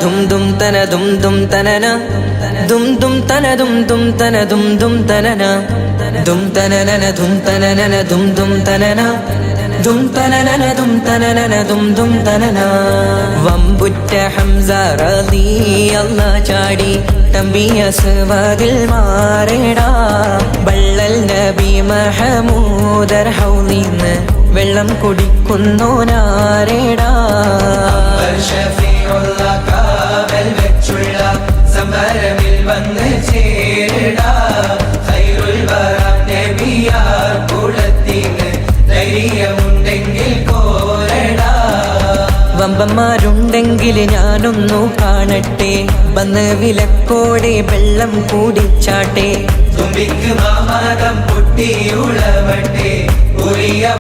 ധും ധും തന ധും ധും തനന ധും ധും തന ധും ധും തന ധും ധും തനന ധും തനനന ധും തനനന ധും ധും തനന ധും തനനന ധും തനനന ധും ധും തനന. വമ്പുറ്റ ഹംസ റളിയല്ലാഹ് ചാടി തമ്പിയ സ്വാദിൽ മാറേടാ. ബള്ളൽ നബി മഹമൂദർ ഹൗലിന്ന് വെള്ളം കുടിക്കുന്നോനാരേടാ. സമരമിൽ വന്ന് ചേരടാ. ഖൈറുൽ വറ നബിയാർ കുളത്തിന് ധൈര്യമുണ്ടെങ്കിൽ കോരടാ. വമ്പന്മാരുണ്ടെങ്കിൽ ഞാനൊന്നു കാണട്ടെ, വന്ന് വിലക്കോടെ വെള്ളം കൂടിച്ചാട്ടെ. തുമ്പിക്ക് മാമകം പൊട്ടിയുളവട്ടെ.